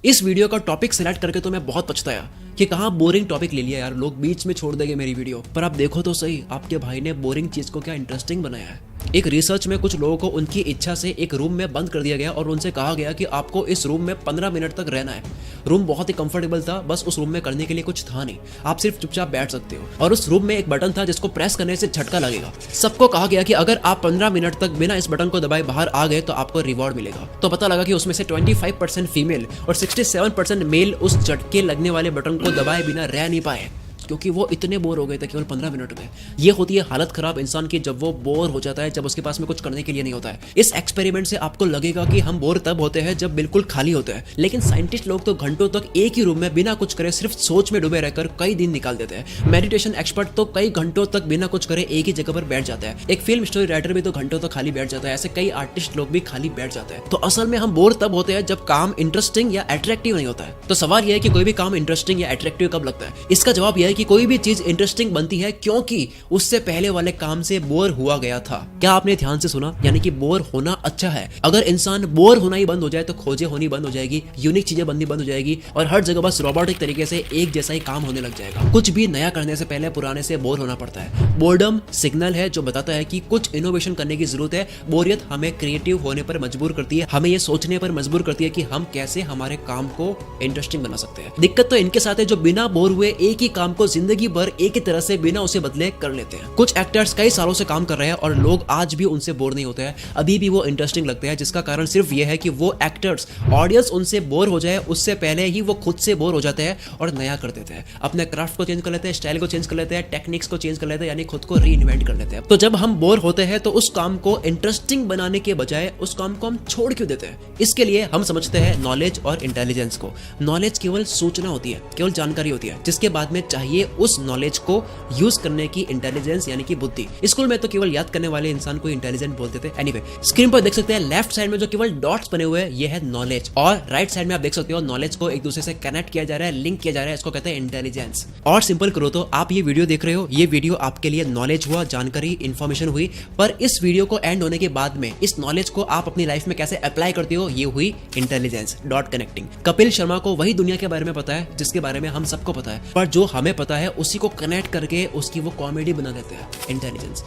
इस वीडियो का topic select करके तो मैं बहुत पछताया कि कहाँ बोरिंग टॉपिक ले लिया यार, लोग बीच में छोड़ देंगे मेरी वीडियो। पर आप देखो तो सही, आपके भाई ने बोरिंग चीज को क्या इंटरेस्टिंग बनाया है। एक रिसर्च में कुछ लोगों को उनकी इच्छा से एक रूम में बंद कर दिया गया और उनसे कहा गया कि आपको इस रूम में 15 मिनट तक रहना है। रूम बहुत ही कंफर्टेबल था, बस उस रूम में करने के लिए कुछ था नहीं, आप सिर्फ चुपचाप बैठ सकते हो। और उस रूम में एक बटन था जिसको प्रेस करने से झटका लगेगा। सबको कहा गया कि अगर आप 15 मिनट तक बिना इस बटन को दबाए बाहर आ गए तो आपको रिवॉर्ड मिलेगा। तो पता लगा कि उसमें से 25% फीमेल और 67% मेल उस झटके लगने वाले बटन को दबाए बिना रह नहीं पाए, क्योंकि वो इतने बोर हो गए थे केवल 15 मिनट में। ये होती है हालत खराब इंसान की जब वो बोर हो जाता है, जब उसके पास में कुछ करने के लिए नहीं होता है। इस एक्सपेरिमेंट से आपको लगेगा कि हम बोर तब होते हैं जब बिल्कुल खाली होते हैं, लेकिन साइंटिस्ट लोग तो घंटों तक एक ही रूम में बिना कुछ करे सिर्फ सोच में डूबे रहकर कई दिन निकाल देते हैं। मेडिटेशन एक्सपर्ट तो कई घंटों तक बिना कुछ करे एक ही जगह पर बैठ जाता है। एक फिल्म स्टोरी राइटर भी तो घंटों तक खाली बैठ जाता है। ऐसे कई आर्टिस्ट लोग भी खाली बैठ जाते हैं। तो असल में हम बोर तब होते हैं जब काम इंटरेस्टिंग या अट्रैक्टिव नहीं होता है। तो सवाल यह है कि कोई भी काम इंटरेस्टिंग या अट्रैक्टिव कब लगता है। इसका जवाब यह है कि कोई भी चीज इंटरेस्टिंग बनती है क्योंकि उससे पहले वाले काम से बोर हुआ गया था। क्या आपने ध्यान से सुना? यानी कि बोर होना अच्छा है। अगर इंसान बोर होना ही बंद हो जाए तो खोजें होनी बंद हो जाएगी, यूनिक चीजें बननी बंद हो जाएगी और हर जगह बस रोबोटिक तरीके से एक जैसा ही काम होने लग जाएगा। कुछ भी नया करने से पहले पुराने से बोर होना पड़ता है। बोर्डम सिग्नल है जो बताता है कि कुछ इनोवेशन करने की जरूरत है। बोरियत हमें क्रिएटिव होने पर मजबूर करती है, हमें यह सोचने पर मजबूर करती है कि हम कैसे हमारे काम को इंटरेस्टिंग बना सकते हैं। दिक्कत तो इनके साथ है जो बिना बोर हुए एक ही काम को जिंदगी भर एक ही तरह से बिना उसे बदले कर लेते हैं। कुछ एक्टर्स कई सालों से काम कर रहे हैं और लोग आज भी उनसे बोर नहीं होते हैं, अभी भी वो इंटरेस्टिंग लगते हैं। जिसका कारण सिर्फ ये है कि वो एक्टर्स, ऑडियंस उनसे बोर हो जाए उससे पहले ही वो खुद से बोर हो जाते हैं और नया कर देते हैं। अपने क्राफ्ट को चेंज कर लेते हैं, स्टाइल को चेंज कर लेते हैं, टेक्निक्स को चेंज कर लेते हैं, यानी खुद को रीइन्वेंट कर लेते हैं। तो जब हम बोर होते हैं तो उस काम को इंटरेस्टिंग बनाने के बजाय उस काम को हम छोड़ क्यों देते हैं? इसके लिए हम समझते हैं नॉलेज और इंटेलिजेंस को। नॉलेज केवल सूचना होती है, केवल जानकारी होती है, जिसके बाद में चाहिए उस नॉलेज को यूज करने की इंटेलिजेंस यानी कि बुद्धि। स्कूल में तो केवल याद करने वाले इंसान को इंटेलिजेंट बोलते थे। एनीवे, स्क्रीन पर देख सकते हैं लेफ्ट साइड में जो केवल डॉट्स बने हुए हैं ये है नॉलेज, और राइट साइड में आप देख सकते हो नॉलेज को एक दूसरे से कनेक्ट किया जा रहा है, लिंक किया जा रहा है। इसको कहते हैं इंटेलिजेंस। और सिंपल करो तो आप ये वीडियो देख रहे हो, ये वीडियो आपके लिए नॉलेज हुआ, जानकारी, इंफॉर्मेशन हुई, पर इस वीडियो को एंड होने के बाद में इस नॉलेज को आप अपनी लाइफ में कैसे अप्लाई करते हो, ये हुई intelligence. Dot connecting. Kapil Sharma को वही दुनिया के बारे में पता है जिसके बारे में हम सबको पता है, पर जो हमें पता है उसी को कनेक्ट करके उसकी वो कॉमेडी बना देते हैं। इंटेलिजेंस।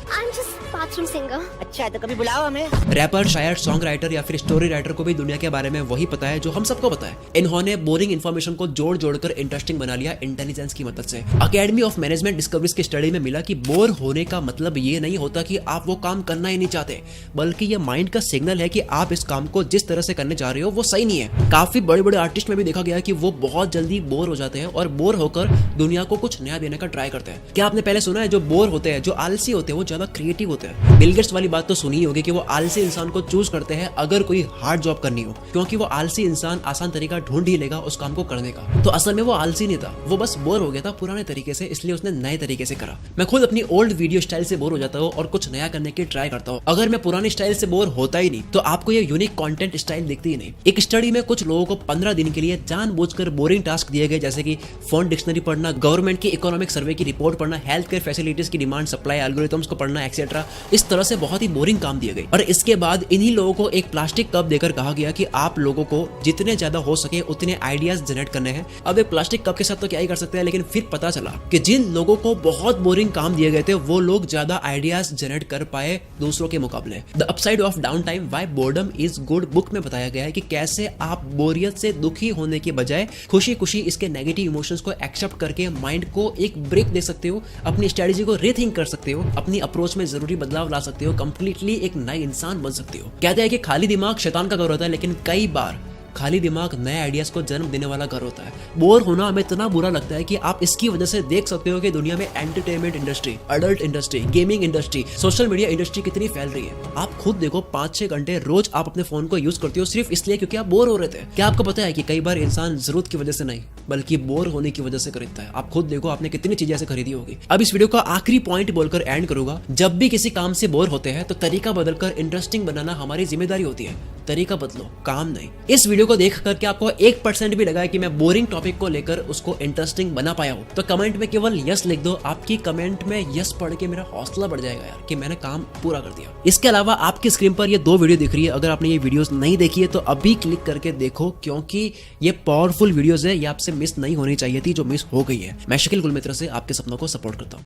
Bathroom singer. अच्छा तो कभी बुलाओ हमें। रैपर, शायर, सॉन्ग राइटर या फिर स्टोरी राइटर को भी दुनिया के बारे में वही पता है जो हम सबको पता है। इन्होंने बोरिंग इन्फॉर्मेशन को जोड़ जोड़कर इंटरेस्टिंग बना लिया इंटेलिजेंस की मदद से। अकेडमी ऑफ मैनेजमेंट डिस्कवरीज की स्टडी में मिला कि बोर होने का मतलब ये नहीं होता कि आप वो काम करना ही नहीं चाहते, बल्कि ये माइंड का सिग्नल है कि आप इस काम को जिस तरह से करने जा रहे हो वो सही नहीं है। काफी बड़े बड़े आर्टिस्ट में भी देखा गया कि वो बहुत जल्दी बोर हो जाते हैं और बोर होकर दुनिया को कुछ नया देने का ट्राई करते हैं। क्या आपने पहले सुना है जो बोर होते हैं, जो आलसी होते हैं, वो ज्यादा क्रिएटिव होते हैं? बिल गेट्स वाली बात तो सुनी होगी कि वो आलसी इंसान को चूज करते हैं अगर कोई हार्ड जॉब करनी हो, क्योंकि वो आलसी इंसान आसान तरीका ढूंढ ही लेगा उस काम को करने का। तो असल में वो आलसी नहीं था, वो बस बोर हो गया था पुराने तरीके से, इसलिए उसने नए तरीके से करा। मैं खुद अपनी ओल्ड वीडियो स्टाइल से बोर हो जाता हूँ और कुछ नया करने की ट्राई करता हूँ। अगर मैं पुरानी स्टाइल से बोर होता ही नहीं तो आपको ये यूनिक कंटेंट स्टाइल दिखती ही नहीं। एक स्टडी में कुछ लोगों को 15 दिन के लिए जानबूझकर बोरिंग टास्क दिए गए, जैसे कि फोन डिक्शनरी पढ़ना, गवर्नमेंट की इकोनॉमिक सर्वे की रिपोर्ट पढ़ना, हेल्थ केयर फैसिलिटीज की डिमांड सप्लाई एल्गोरिथम्स को पढ़ना, एक्सेट्रा। इस तरह से बहुत ही बोरिंग काम दिए गए और इसके बाद इन्हीं लोगों को एक प्लास्टिक कप देकर कहा गया कि आप लोगों को जितने ज्यादा हो सके उतने आइडियाज जनरेट करने हैं। अब एक प्लास्टिक कप के साथ तो क्या ही कर सकते हैं, लेकिन फिर पता चला कि जिन लोगों को बहुत बोरिंग काम दिए गए थे वो लोग ज्यादा आइडियाज जनरेट कर पाए दूसरों के मुकाबले। The upside of down time why boredom is good book में बताया गया है कि कैसे आप बोरियत से दुखी होने के बजाय खुशी खुशी इसके नेगेटिव इमोशंस को एक्सेप्ट करके माइंड को एक ब्रेक दे सकते हो, अपनी स्ट्रेटेजी को रीथिंक कर सकते हो, अपनी अप्रोच में जरूरी बदलाव ला सकते हो, कंप्लीटली एक नए इंसान बन सकते हो। कहते हैं कि खाली दिमाग शैतान का घर होता है, लेकिन कई बार खाली दिमाग नए आइडियाज को जन्म देने वाला घर होता है। बोर होना हमें इतना बुरा लगता है कि आप इसकी वजह से देख सकते हो कि दुनिया में entertainment industry, adult industry, gaming industry, social media industry कितनी फैल रही है। आप खुद देखो 5-6 घंटे रोज आप अपने फोन को यूज करते हो सिर्फ इसलिए क्योंकि आप बोर हो रहे थे। क्या आपको पता है कि कई बार इंसान जरूरत की वजह से नहीं बल्कि बोर होने की वजह से खरीदता है? आप खुद देखो आपने कितनी चीजें ऐसे खरीदी होगी। अब इस वीडियो का आखिरी पॉइंट बोलकर एंड करूंगा। जब भी किसी काम से बोर होते हैं तो तरीका बदलकर इंटरेस्टिंग बनाना हमारी जिम्मेदारी होती है। तरीका बदलो, काम नहीं। इस वीडियो को देख करके आपको 1% भी लगा है कि मैं बोरिंग टॉपिक को लेकर उसको इंटरेस्टिंग बना पाया हूँ, तो कमेंट में केवल यस लिख दो। आपकी कमेंट में यस पढ़ के मेरा हौसला बढ़ जाएगा यार कि मैंने काम पूरा कर दिया। इसके अलावा आपकी स्क्रीन पर ये 2 वीडियो दिख रही है, अगर आपने ये वीडियोस नहीं देखी है तो अभी क्लिक करके देखो, क्योंकि ये पावरफुल वीडियोस है, ये आपसे मिस नहीं होनी चाहिए थी जो मिस हो गई है। मैं शकील गुलमित्र से आपके सपनों को सपोर्ट करता हूँ।